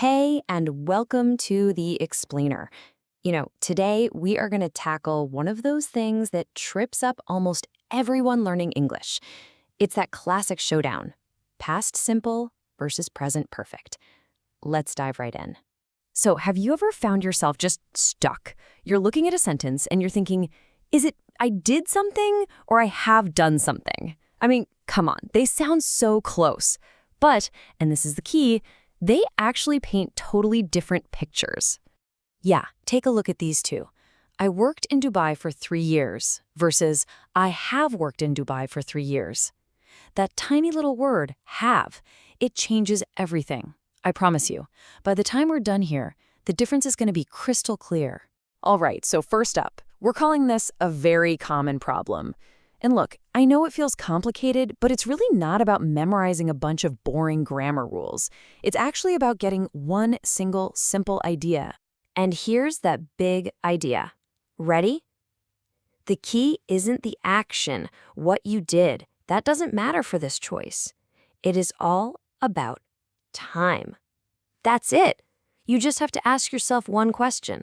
Hey, and welcome to The Explainer. Today we are going to tackle one of those things that trips up almost everyone learning English. It's that classic showdown, past simple versus present perfect. Let's dive right in. So, have you ever found yourself just stuck? You're looking at a sentence and you're thinking, is it I did something or I have done something? I mean, come on, they sound so close. But, and this is the key, they actually paint totally different pictures. Yeah, take a look at these two. I worked in Dubai for 3 years versus I have worked in Dubai for 3 years. That tiny little word, have, it changes everything. I promise you. By the time we're done here, the difference is going to be crystal clear. All right, so first up, we're calling this a very common problem. And look, I know it feels complicated, but it's really not about memorizing a bunch of boring grammar rules. It's actually about getting one single, simple idea. And here's that big idea. Ready? The key isn't the action, what you did. That doesn't matter for this choice. It is all about time. That's it. You just have to ask yourself one question.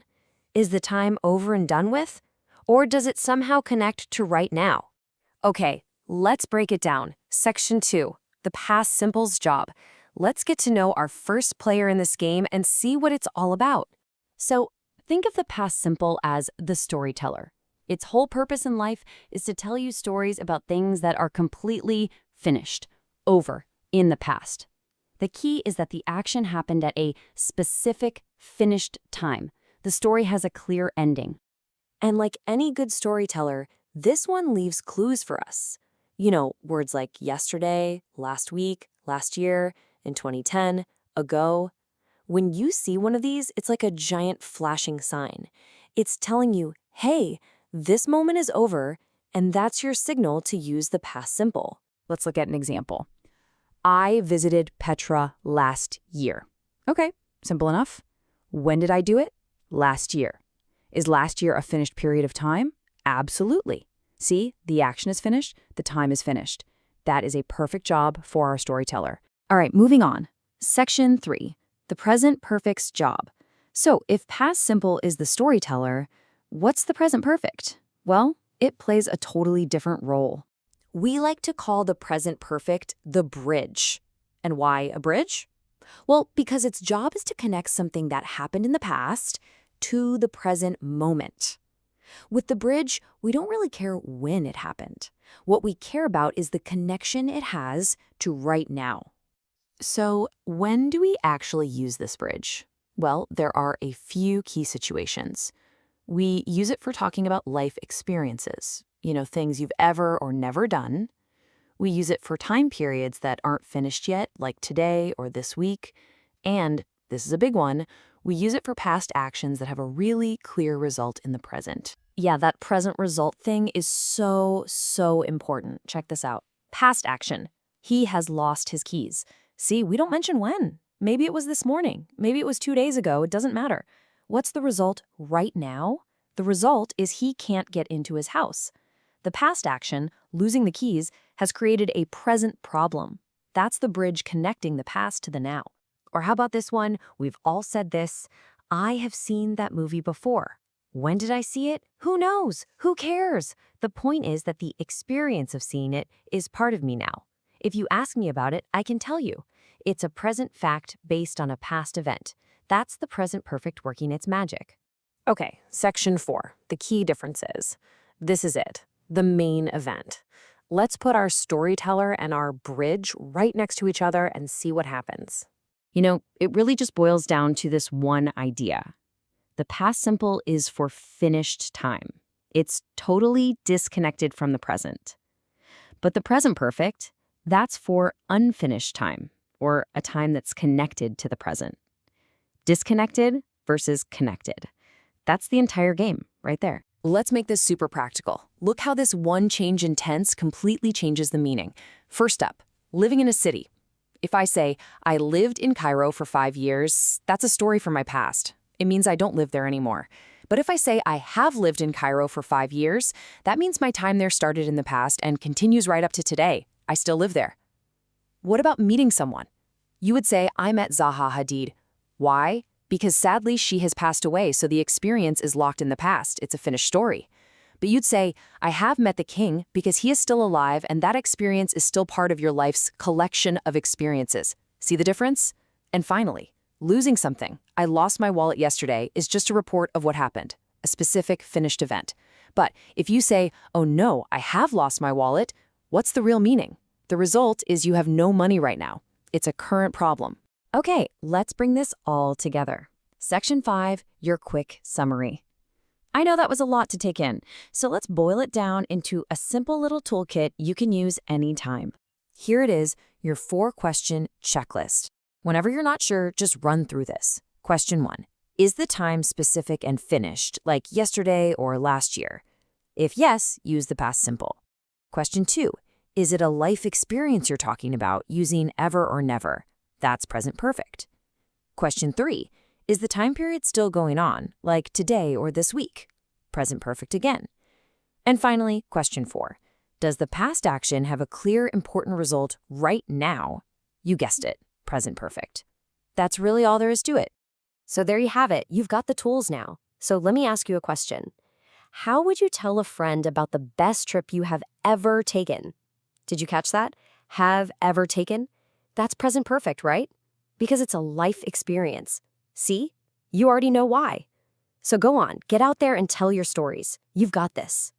Is the time over and done with? Or does it somehow connect to right now? Okay, let's break it down. Section 2, the past simple's job. Let's get to know our first player in this game and see what it's all about. So, think of the past simple as the storyteller. Its whole purpose in life is to tell you stories about things that are completely finished, over, in the past. The key is that the action happened at a specific, finished time. The story has a clear ending. And like any good storyteller, this one leaves clues for us. Words like yesterday, last week, last year, in 2010, ago. When you see one of these, it's like a giant flashing sign. It's telling you, hey, this moment is over, and that's your signal to use the past simple. Let's look at an example. I visited Petra last year. Okay, simple enough. When did I do it? Last year. Is last year a finished period of time? Absolutely. See, the action is finished, the time is finished. That is a perfect job for our storyteller. All right, moving on. Section 3, the present perfect's job. So if past simple is the storyteller, what's the present perfect? Well, it plays a totally different role. We like to call the present perfect the bridge. And why a bridge? Well, because its job is to connect something that happened in the past to the present moment. With the bridge, we don't really care when it happened. What we care about is the connection it has to right now. So, when do we actually use this bridge? Well, there are a few key situations. We use it for talking about life experiences, things you've ever or never done. We use it for time periods that aren't finished yet, like today or this week. And, this is a big one, we use it for past actions that have a really clear result in the present. Yeah, that present result thing is so important. Check this out. Past action. He has lost his keys. See, we don't mention when. Maybe it was this morning. Maybe it was 2 days ago. It doesn't matter. What's the result right now? The result is he can't get into his house. The past action, losing the keys, has created a present problem. That's the bridge connecting the past to the now. Or how about this one? We've all said this. I have seen that movie before. When did I see it? Who knows? Who cares? The point is that the experience of seeing it is part of me now. If you ask me about it, I can tell you. It's a present fact based on a past event. That's the present perfect working its magic. Okay, section 4, the key differences. This is it, the main event. Let's put our storyteller and our bridge right next to each other and see what happens. It really just boils down to this one idea. The past simple is for finished time. It's totally disconnected from the present. But the present perfect, that's for unfinished time, or a time that's connected to the present. Disconnected versus connected. That's the entire game right there. Let's make this super practical. Look how this one change in tense completely changes the meaning. First up, living in a city. If I say, I lived in Cairo for 5 years, that's a story from my past. It means I don't live there anymore. But if I say I have lived in Cairo for 5 years, that means my time there started in the past and continues right up to today. I still live there. What about meeting someone? You would say, I met Zaha Hadid Why? Because sadly, she has passed away, so the experience is locked in the past. It's a finished story. But you'd say, I have met the king because he is still alive and that experience is still part of your life's collection of experiences. See the difference? And finally, losing something. I lost my wallet yesterday is just a report of what happened, a specific finished event. But if you say, oh no, I have lost my wallet, what's the real meaning? The result is you have no money right now. It's a current problem. Okay, let's bring this all together. Section 5, your quick summary. I know that was a lot to take in, so let's boil it down into a simple little toolkit you can use anytime. Here it is, your 4-question checklist. Whenever you're not sure, just run through this. Question 1. Is the time specific and finished, like yesterday or last year? If yes, use the past simple. Question 2. Is it a life experience you're talking about, using ever or never? That's present perfect. Question 3. Is the time period still going on, like today or this week? Present perfect again. And finally, question 4. Does the past action have a clear, important result right now? You guessed it, present perfect. That's really all there is to it. So there you have it. You've got the tools now. So let me ask you a question. How would you tell a friend about the best trip you have ever taken? Did you catch that? Have ever taken? That's present perfect, right? Because it's a life experience. See? You already know why. So go on, get out there and tell your stories. You've got this.